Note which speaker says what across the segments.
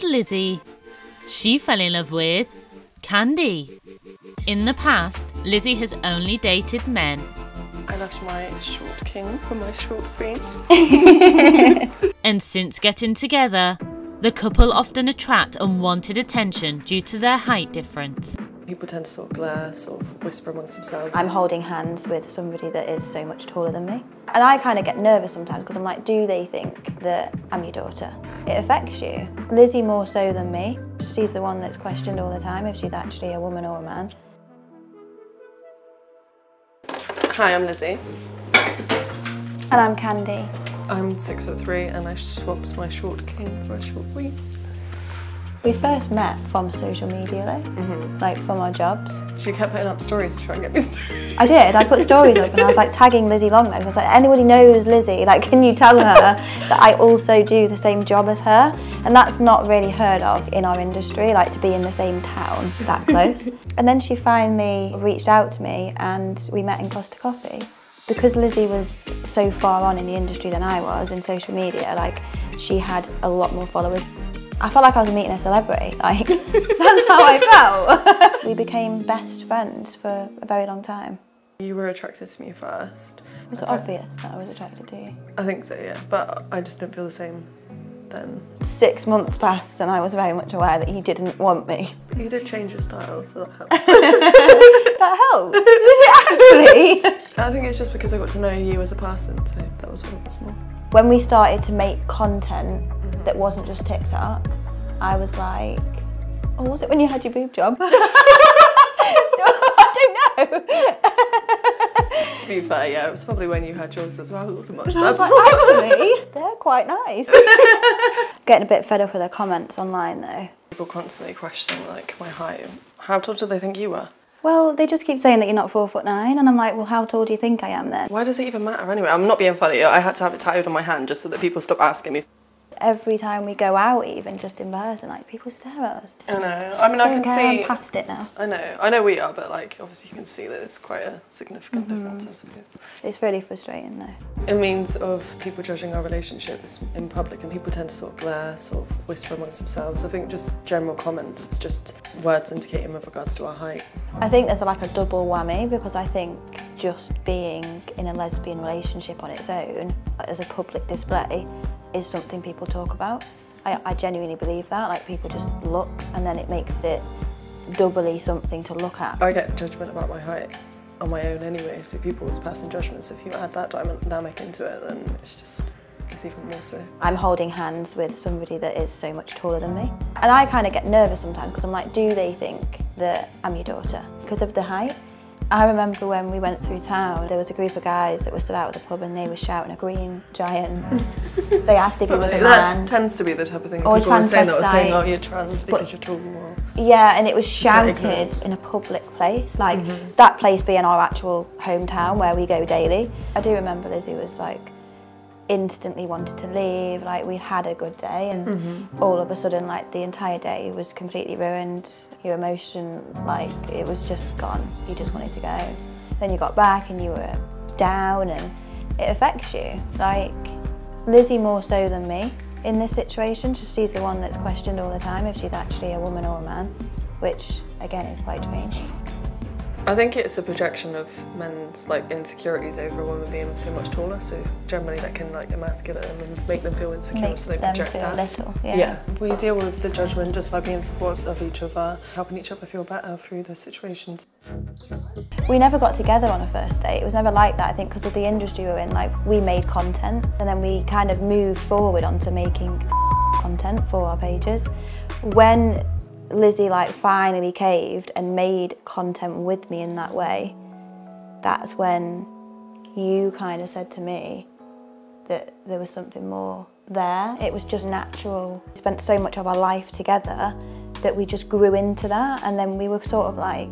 Speaker 1: Lizzy. She fell in love with Candie. In the past, Lizzy has only dated men.
Speaker 2: I left my short king for my short queen.
Speaker 1: And since getting together, the couple often attract unwanted attention due to their height difference.
Speaker 2: People tend to sort of glare, sort of whisper amongst themselves.
Speaker 3: I'm holding hands with somebody that is so much taller than me. And I kind of get nervous sometimes because I'm like, do they think that I'm your daughter? It affects you. Lizzy more so than me. She's the one that's questioned all the time if she's actually a woman or a man.
Speaker 2: Hi, I'm Lizzy.
Speaker 3: And I'm Candie.
Speaker 2: I'm 6'3" and I swapped my short king for a short queen.
Speaker 3: We first met from social media though, like from our jobs.
Speaker 2: She kept putting up stories to try and get me.
Speaker 3: I did, I put stories up and I was like tagging Lizzy Long Legs. I was like, anybody knows Lizzy, like can you tell her that I also do the same job as her? And that's not really heard of in our industry, like to be in the same town that close. And then she finally reached out to me and we met in Costa Coffee. Because Lizzy was so far on in the industry than I was in social media, like she had a lot more followers. I felt like I was meeting a celebrity, like, that's how I felt. We became best friends for a very long time.
Speaker 2: You were attracted to me first.
Speaker 3: Was it obvious that I was attracted to you?
Speaker 2: I think so, yeah, but I just didn't feel the same then.
Speaker 3: 6 months passed and I was very much aware that you didn't want me.
Speaker 2: You did change your style, so that helped.
Speaker 3: That helped? Did it actually?
Speaker 2: I think it's just because I got to know you as a person, so that was what it was more.
Speaker 3: When we started to make content that wasn't just TikTok, I was like, oh, was it when you had your boob job? I don't know.
Speaker 2: To be fair, yeah, it was probably when you had yours as well. It wasn't much.
Speaker 3: I was like, actually, they're quite nice. Getting a bit fed up with the comments online though.
Speaker 2: People constantly questioning like my height. How tall do they think you were?
Speaker 3: Well, they just keep saying that you're not 4'9", and I'm like, well, how tall do you think I am then?
Speaker 2: Why does it even matter anyway? I'm not being funny. I had to have it tattooed on my hand just so that people stop asking me.
Speaker 3: Every time we go out, even just in person, like people stare at us.
Speaker 2: I know. I mean, I can see.
Speaker 3: I'm past it now.
Speaker 2: I know we are, but like obviously you can see that it's quite a significant difference. I suppose.
Speaker 3: It's really frustrating though.
Speaker 2: It means of people judging our relationships in public, and people tend to sort of glare, sort of whisper amongst themselves. I think just general comments. It's just words indicating with regards to our height.
Speaker 3: I think there's like a double whammy because I think just being in a lesbian relationship on its own, as a public display, is something people talk about. I genuinely believe that, like people just look and then it makes it doubly something to look at.
Speaker 2: I get judgment about my height on my own anyway, so people was passing judgments. If you add that dynamic into it, then it's even more so.
Speaker 3: I'm holding hands with somebody that is so much taller than me. And I kind of get nervous sometimes because I'm like, do they think that I'm your daughter because of the height? I remember when we went through town, there was a group of guys that were stood out at the pub and they were shouting a green giant. They asked if he was a man.
Speaker 2: That tends to be the type of thing
Speaker 3: or
Speaker 2: people were saying, oh, you're trans because
Speaker 3: but,
Speaker 2: you're tall. Or
Speaker 3: yeah, and it was shouted in a public place, like that place being our actual hometown where we go daily. I do remember Lizzy was like, instantly wanted to leave, like we had a good day and all of a sudden like the entire day was completely ruined. Your emotion, like it was just gone. You just wanted to go. Then you got back and you were down and it affects you. Like Lizzy more so than me in this situation. She's the one that's questioned all the time if she's actually a woman or a man, which again is quite draining.
Speaker 2: I think it's a projection of men's like insecurities over a woman being so much taller, so generally that can like emasculate them and make them feel insecure, so they project that.
Speaker 3: Little,
Speaker 2: yeah. We deal with the judgment just by being supportive of each other, helping each other feel better through the situations.
Speaker 3: We never got together on a first date. It was never like that, I think, because of the industry we were in. Like, we made content and then we kind of moved forward onto making content for our pages. When Lizzy like finally caved and made content with me in that way, that's when you kind of said to me that there was something more there. It was just natural. We spent so much of our life together that we just grew into that, and then we were sort of like,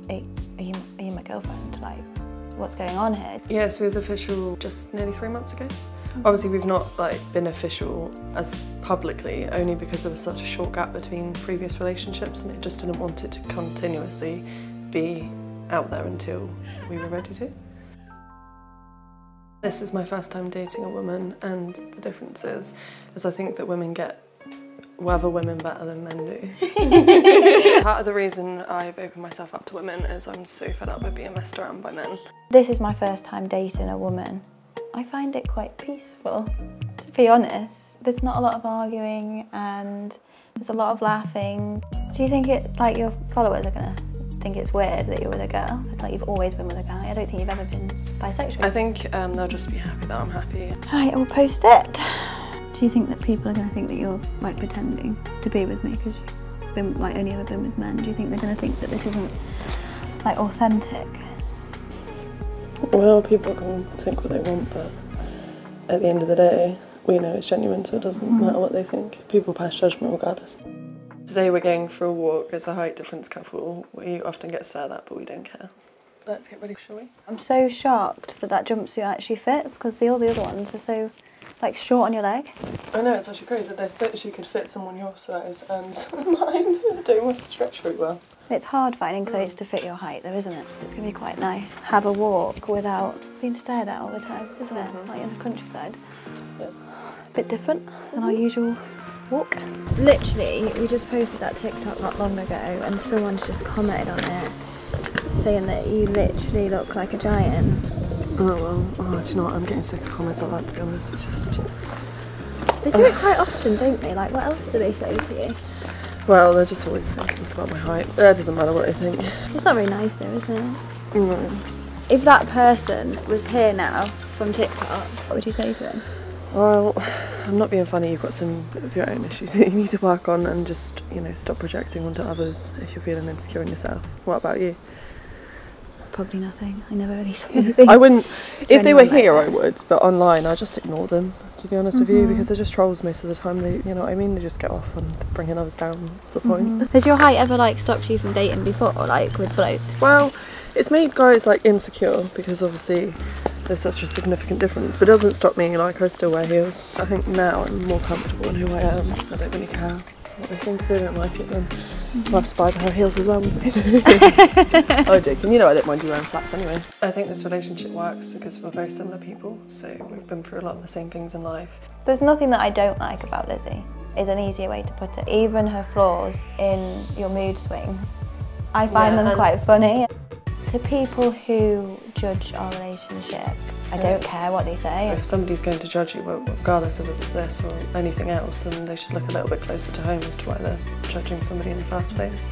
Speaker 3: hey, are you my girlfriend? Like, what's going on here?
Speaker 2: Yes, it was official just nearly 3 months ago. Obviously we've not like been official as publicly, only because there was such a short gap between previous relationships and it just didn't want it to continuously be out there until we were ready to. This is my first time dating a woman, and the difference is I think that women get whether women better than men do. Part of the reason I've opened myself up to women is I'm so fed up with being messed around by men.
Speaker 3: This is my first time dating a woman. I find it quite peaceful, to be honest. There's not a lot of arguing and there's a lot of laughing. Do you think like your followers are gonna think it's weird that you're with a girl? Like you've always been with a guy. I don't think you've ever been bisexual.
Speaker 2: I think they'll just be happy that I'm happy.
Speaker 3: Right, I'll post it. Do you think that people are going to think that you're like pretending to be with me because you've been like only ever been with men? Do you think they're going to think that this isn't like authentic?
Speaker 2: Well, people can think what they want, but at the end of the day, we know it's genuine, so it doesn't matter what they think. People pass judgment regardless. Today we're going for a walk as a height difference couple. We often get stared at, but we don't care. Let's get ready, shall we?
Speaker 3: I'm so shocked that that jumpsuit actually fits because all the other ones are so like short on your leg.
Speaker 2: I know, it's actually crazy that this literally could fit someone your size and mine don't stretch very well.
Speaker 3: It's hard finding clothes to fit your height though, isn't it? It's going to be quite nice. Have a walk without being stared at all the time, isn't it? Like in the countryside.
Speaker 2: Yes.
Speaker 3: A bit different than our usual walk. Literally, we just posted that TikTok not long ago and someone's just commented on it saying that you literally look like a giant.
Speaker 2: Oh well, do you know what, I'm getting sick of comments like that, to be honest. It's just...
Speaker 3: They do it quite often, don't they? Like, what else do they say to you?
Speaker 2: Well, they're just always saying things about my height. It doesn't matter what they think.
Speaker 3: It's not very nice though, is it?
Speaker 2: No.
Speaker 3: If that person was here now from TikTok, what would you say to him?
Speaker 2: Well, I'm not being funny, you've got some of your own issues that you need to work on and just, you know, stop projecting onto others if you're feeling insecure in yourself. What about you?
Speaker 3: Probably nothing. I never really say anything.
Speaker 2: I wouldn't, if they were here I would, but online I just ignore them, to be honest with you, because they're just trolls most of the time. They, you know what I mean, they just get off and bringing others down. What's the point?
Speaker 3: Has your height ever like stopped you from dating before, like with blokes?
Speaker 2: Well, it's made guys like insecure because obviously there's such a significant difference, but it doesn't stop me. Like, I still wear heels. I think now I'm more comfortable in who I am. I don't really care what they think. If they don't like it, then I'll have to buy the heels as well. Oh, joking. You know I don't mind you wearing flats anyway. I think this relationship works because we're very similar people, so we've been through a lot of the same things in life.
Speaker 3: There's nothing that I don't like about Lizzy, is an easier way to put it. Even her flaws in your mood swings, I find them quite funny. To people who judge our relationship, I don't care what they say.
Speaker 2: If somebody's going to judge you, regardless of if it's this or anything else, then they should look a little bit closer to home as to why they're judging somebody in the first place.